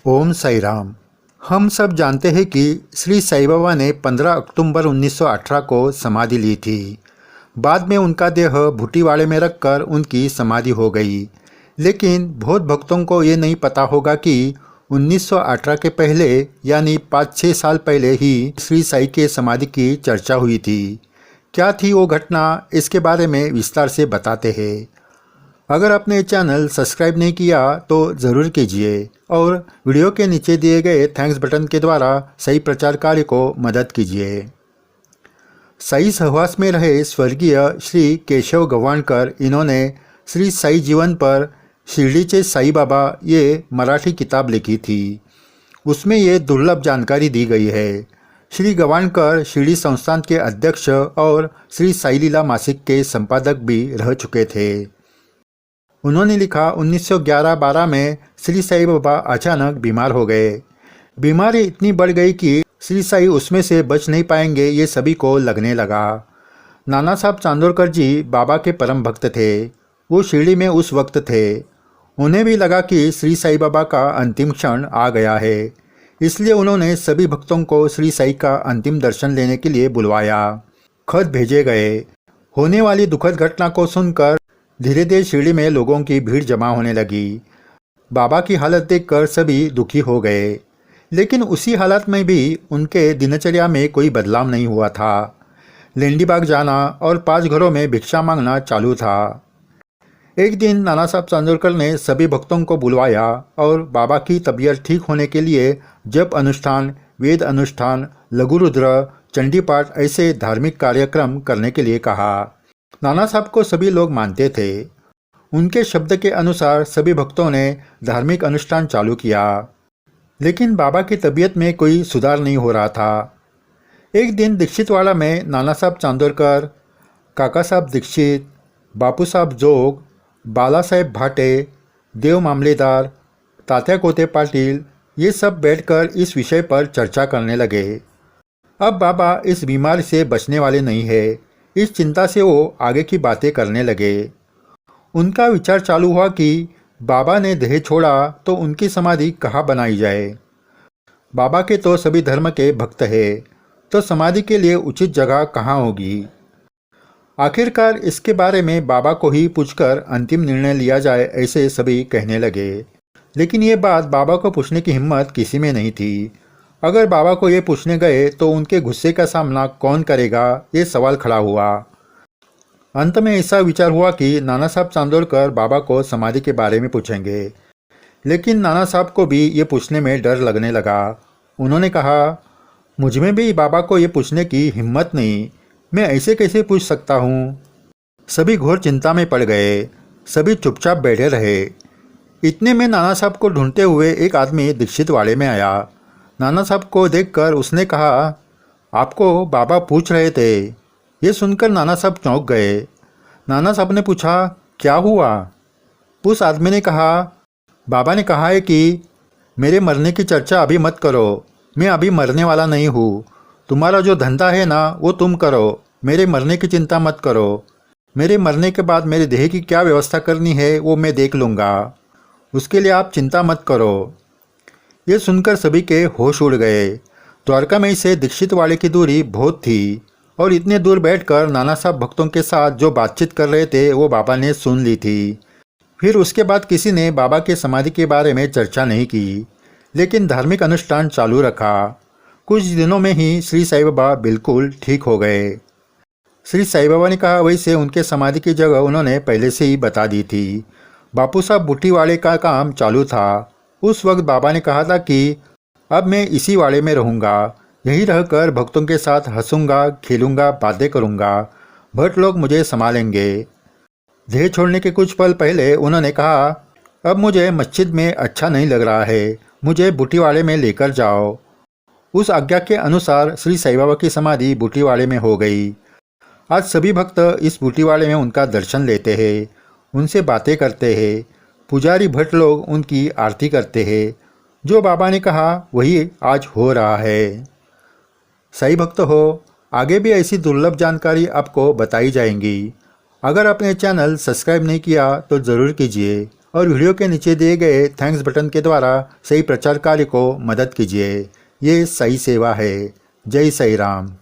ओम साई राम। हम सब जानते हैं कि श्री साईं बाबा ने 15 अक्टूबर 1918 को समाधि ली थी। बाद में उनका देह भूटीवाड़े में रखकर उनकी समाधि हो गई। लेकिन बहुत भक्तों को ये नहीं पता होगा कि 1918 के पहले यानी 5-6 साल पहले ही श्री साईं के समाधि की चर्चा हुई थी। क्या थी वो घटना, इसके बारे में विस्तार से बताते हैं। अगर आपने चैनल सब्सक्राइब नहीं किया तो ज़रूर कीजिए और वीडियो के नीचे दिए गए थैंक्स बटन के द्वारा सही प्रचार कार्य को मदद कीजिए। साई सहवास में रहे स्वर्गीय श्री केशव गवाणकर, इन्होंने श्री साई जीवन पर शिर्डीचे साई बाबा ये मराठी किताब लिखी थी। उसमें ये दुर्लभ जानकारी दी गई है। श्री गवाणकर शिर्डी संस्थान के अध्यक्ष और श्री साई लीला मासिक के संपादक भी रह चुके थे। उन्होंने लिखा, 1911-12 में श्री साई बाबा अचानक बीमार हो गए। बीमारी इतनी बढ़ गई कि श्री साई उसमें से बच नहीं पाएंगे, ये सभी को लगने लगा। नाना साहब चांदोरकर जी बाबा के परम भक्त थे। वो शिरडी में उस वक्त थे। उन्हें भी लगा कि श्री साई बाबा का अंतिम क्षण आ गया है। इसलिए उन्होंने सभी भक्तों को श्री साई का अंतिम दर्शन लेने के लिए बुलवाया। खत भेजे गए। होने वाली दुखद घटना को सुनकर धीरे धीरे शिरडी में लोगों की भीड़ जमा होने लगी। बाबा की हालत देखकर सभी दुखी हो गए। लेकिन उसी हालत में भी उनके दिनचर्या में कोई बदलाव नहीं हुआ था। लेंडीबाग जाना और 5 घरों में भिक्षा मांगना चालू था। एक दिन नाना साहब चांदोरकर ने सभी भक्तों को बुलवाया और बाबा की तबीयत ठीक होने के लिए जप अनुष्ठान, वेद अनुष्ठान, लघु रुद्र, चंडी पाठ ऐसे धार्मिक कार्यक्रम करने के लिए कहा। नाना साहब को सभी लोग मानते थे। उनके शब्द के अनुसार सभी भक्तों ने धार्मिक अनुष्ठान चालू किया। लेकिन बाबा की तबीयत में कोई सुधार नहीं हो रहा था। एक दिन दीक्षितवाड़ा में नाना साहब चांदोरकर, काका साहब दीक्षित, बापू साहब जोग, बाला साहेब भाटे, देव मामलेदार, तात्या कोते पाटिल, ये सब बैठकर इस विषय पर चर्चा करने लगे। अब बाबा इस बीमारी से बचने वाले नहीं है, इस चिंता से वो आगे की बातें करने लगे। उनका विचार चालू हुआ कि बाबा ने देह छोड़ा तो उनकी समाधि कहाँ बनाई जाए। बाबा के तो सभी धर्म के भक्त हैं, तो समाधि के लिए उचित जगह कहाँ होगी। आखिरकार इसके बारे में बाबा को ही पूछकर अंतिम निर्णय लिया जाए, ऐसे सभी कहने लगे। लेकिन ये बात बाबा को पूछने की हिम्मत किसी में नहीं थी। अगर बाबा को ये पूछने गए तो उनके गुस्से का सामना कौन करेगा, ये सवाल खड़ा हुआ। अंत में ऐसा विचार हुआ कि नाना साहब चांदोरकर बाबा को समाधि के बारे में पूछेंगे। लेकिन नाना साहब को भी ये पूछने में डर लगने लगा। उन्होंने कहा, मुझ में भी बाबा को ये पूछने की हिम्मत नहीं, मैं ऐसे कैसे पूछ सकता हूँ। सभी घोर चिंता में पड़ गए। सभी चुपचाप बैठे रहे। इतने में नाना साहब को ढूंढते हुए एक आदमी दीक्षितवाड़े में आया। नाना साहब को देखकर उसने कहा, आपको बाबा पूछ रहे थे। ये सुनकर नाना साहब चौंक गए। नाना साहब ने पूछा, क्या हुआ। उस आदमी ने कहा, बाबा ने कहा है कि मेरे मरने की चर्चा अभी मत करो, मैं अभी मरने वाला नहीं हूँ। तुम्हारा जो धंधा है ना वो तुम करो, मेरे मरने की चिंता मत करो। मेरे मरने के बाद मेरे देह की क्या व्यवस्था करनी है वो मैं देख लूँगा, उसके लिए आप चिंता मत करो। ये सुनकर सभी के होश उड़ गए। द्वारका में से दीक्षितवाड़े की दूरी बहुत थी और इतने दूर बैठकर नाना साहब भक्तों के साथ जो बातचीत कर रहे थे वो बाबा ने सुन ली थी। फिर उसके बाद किसी ने बाबा के समाधि के बारे में चर्चा नहीं की, लेकिन धार्मिक अनुष्ठान चालू रखा। कुछ दिनों में ही श्री साई बाबा बिल्कुल ठीक हो गए। श्री साई बाबा ने कहा, वैसे उनके समाधि की जगह उन्होंने पहले से ही बता दी थी। बापू साहब बूटीवाड़े का काम चालू था। उस वक्त बाबा ने कहा था कि अब मैं इसी वाड़े में रहूँगा, यहीं रहकर भक्तों के साथ हंसूंगा, खेलूँगा, बातें करूँगा। भक्त लोग मुझे संभालेंगे। देह छोड़ने के कुछ पल पहले उन्होंने कहा, अब मुझे मस्जिद में अच्छा नहीं लग रहा है, मुझे बूटीवाड़े में लेकर जाओ। उस आज्ञा के अनुसार श्री साई बाबा की समाधि बूटीवाड़े में हो गई। आज सभी भक्त इस बूटीवाड़े में उनका दर्शन लेते हैं, उनसे बातें करते हैं। पुजारी भट्ट लोग उनकी आरती करते हैं। जो बाबा ने कहा वही आज हो रहा है। साई भक्त हो, आगे भी ऐसी दुर्लभ जानकारी आपको बताई जाएंगी। अगर आपने चैनल सब्सक्राइब नहीं किया तो ज़रूर कीजिए और वीडियो के नीचे दिए गए थैंक्स बटन के द्वारा सही प्रचार कार्य को मदद कीजिए। ये सही सेवा है। जय साई राम।